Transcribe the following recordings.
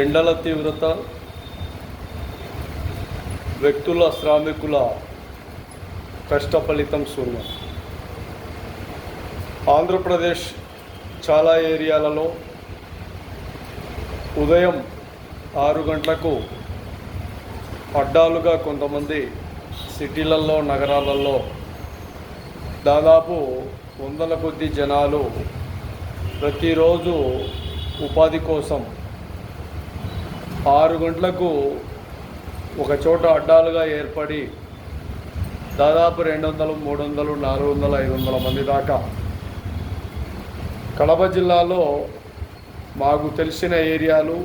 ఎండల తీవ్రత, వ్యక్తుల శ్రామికుల కష్ట ఫలితం శూన్యం. ఆంధ్రప్రదేశ్ చాలా ఏరియాలలో ఉదయం 6 గంటలకు అడ్డాలుగా కొంతమంది సిటీలలో, నగరాలలో దాదాపు వందల కొద్ది జనాలు ప్రతిరోజు ఉపాధి కోసం 6 గంటలకు ఒక చోట అడ్డాలుగా ఏర్పడి దాదాపు 200, 300, 400, 500 మంది దాకా కడప జిల్లాలో మాకు తెలిసిన ఏరియాలు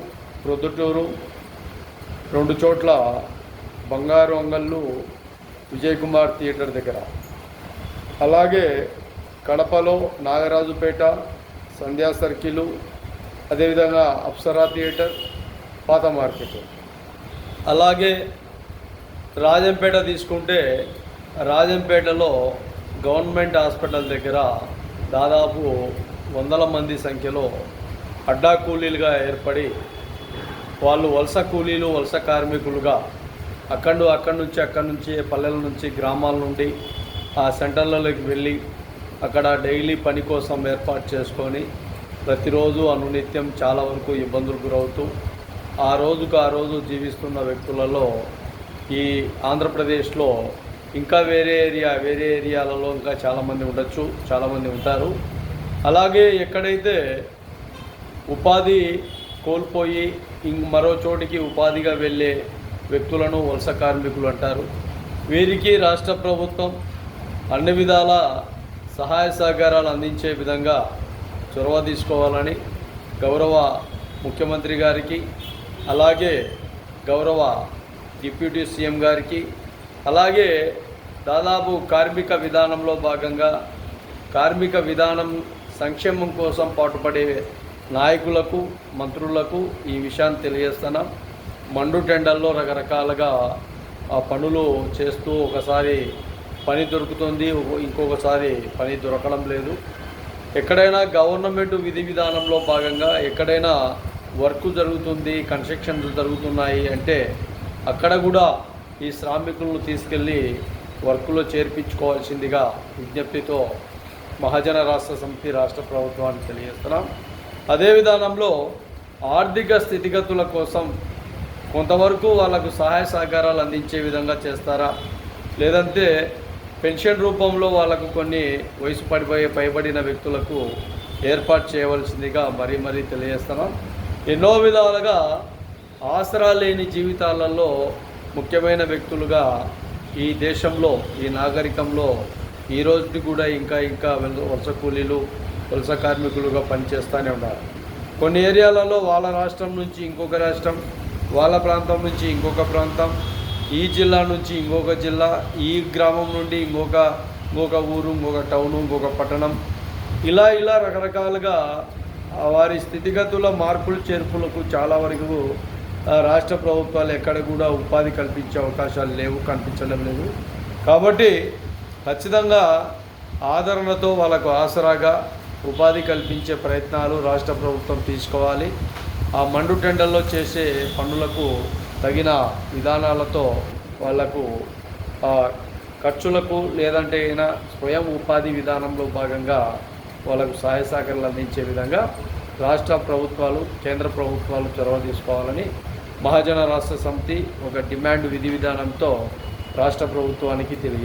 ప్రొద్దుటూరు, 2 చోట్ల బంగారు అంగళ్ళు, విజయ్ కుమార్ థియేటర్ దగ్గర, అలాగే కడపలో నాగరాజుపేట, సంధ్యా సర్కిలు, అదేవిధంగా అప్సరా థియేటర్, పాత మార్కెట్. అలాగే రాజంపేట తీసుకుంటే రాజంపేటలో గవర్నమెంట్ హాస్పిటల్ దగ్గర దాదాపు వందల మంది సంఖ్యలో అడ్డా కూలీలుగా ఏర్పడి వాళ్ళు వలస కూలీలు, వలస కార్మికులుగా అక్కడి నుంచి పల్లెల నుంచి, గ్రామాల నుండి ఆ సెంటర్లలోకి వెళ్ళి అక్కడ డైలీ పని కోసం ఏర్పాటు చేసుకొని ప్రతిరోజు అనునిత్యం చాలా వరకు ఇబ్బందులు గురవుతూ ఆ రోజు జీవిస్తున్న వ్యక్తులలో ఈ ఆంధ్రప్రదేశ్లో ఇంకా వేరే ఏరియాలలో ఇంకా చాలామంది ఉండొచ్చు, చాలామంది ఉంటారు. అలాగే ఎక్కడైతే ఉపాధి కోల్పోయి మరో చోటికి ఉపాధిగా వెళ్ళే వ్యక్తులను వలస కార్మికులు అంటారు. వీరికి రాష్ట్ర ప్రభుత్వం అన్ని విధాల సహాయ సహకారాలు అందించే విధంగా చొరవ తీసుకోవాలని గౌరవ ముఖ్యమంత్రి గారికి, అలాగే గౌరవ డిప్యూటీ సీఎం గారికి, అలాగే దాదాపు కార్మిక విధానంలో భాగంగా కార్మిక విధానం సంక్షేమం కోసం పాటుపడే నాయకులకు, మంత్రులకు ఈ విషయాన్ని తెలియజేస్తున్నాం. మండు టెండర్లో రకరకాలుగా పనులు చేస్తూ ఒకసారి పని దొరుకుతుంది, ఇంకొకసారి పని దొరకడం లేదు. ఎక్కడైనా గవర్నమెంట్ విధి విధానంలో భాగంగా ఎక్కడైనా వర్క్ జరుగుతుంది, కన్స్ట్రక్షన్స్ జరుగుతున్నాయి అంటే అక్కడ కూడా ఈ శ్రామికులను తీసుకెళ్ళి వర్క్లో చేర్పించుకోవాల్సిందిగా విజ్ఞప్తితో మహాజన రాష్ట్ర సమితి రాష్ట్ర ప్రభుత్వానికి తెలియజేస్తున్నాం. అదే విధానంలో ఆర్థిక స్థితిగతుల కోసం కొంతవరకు వాళ్ళకు సహాయ సహకారాలు అందించే విధంగా చేస్తారా, లేదంటే పెన్షన్ రూపంలో వాళ్ళకు కొన్ని వయసు పైబడిన వ్యక్తులకు ఏర్పాటు చేయవలసిందిగా మరీ తెలియజేస్తున్నాం. ఎన్నో విధాలుగా ఆసరా లేని జీవితాలలో ముఖ్యమైన వ్యక్తులుగా ఈ దేశంలో, ఈ నాగరికంలో ఈ రోజుకి కూడా ఇంకా వలస కూలీలు, వలస కార్మికులుగా పనిచేస్తూనే ఉన్నారు. కొన్ని ఏరియాలలో వాళ్ళ రాష్ట్రం నుంచి ఇంకొక రాష్ట్రం, వాళ్ళ ప్రాంతం నుంచి ఇంకొక ప్రాంతం, ఈ జిల్లా నుంచి ఇంకొక జిల్లా, ఈ గ్రామం నుండి ఇంకొక ఊరు, ఇంకొక టౌను, ఇంకొక పట్టణం, ఇలా రకరకాలుగా వారి స్థితిగతుల మార్పులు చేర్పులకు చాలా వరకు రాష్ట్ర ప్రభుత్వాలు ఎక్కడ కూడా ఉపాధి కల్పించే అవకాశాలు లేవు, కనిపించడం లేదు. కాబట్టి ఖచ్చితంగా ఆదరణతో వాళ్ళకు ఆసరాగా ఉపాధి కల్పించే ప్రయత్నాలు రాష్ట్ర ప్రభుత్వం తీసుకోవాలి. ఆ మండు టెండర్లో చేసే పనులకు తగిన విధానాలతో వాళ్లకు ఖర్చులకు లేదంటే అయినా స్వయం ఉపాధి విధానంలో భాగంగా వాళ్ళకు సహాయ సహకారాలు అందించే విధంగా రాష్ట్ర ప్రభుత్వాలు, కేంద్ర ప్రభుత్వాలు చొరవ తీసుకోవాలని మహాజన రాష్ట్ర సమితి ఒక డిమాండ్ విధి విధానంతో రాష్ట్ర ప్రభుత్వానికి తెలియజేస్తుంది.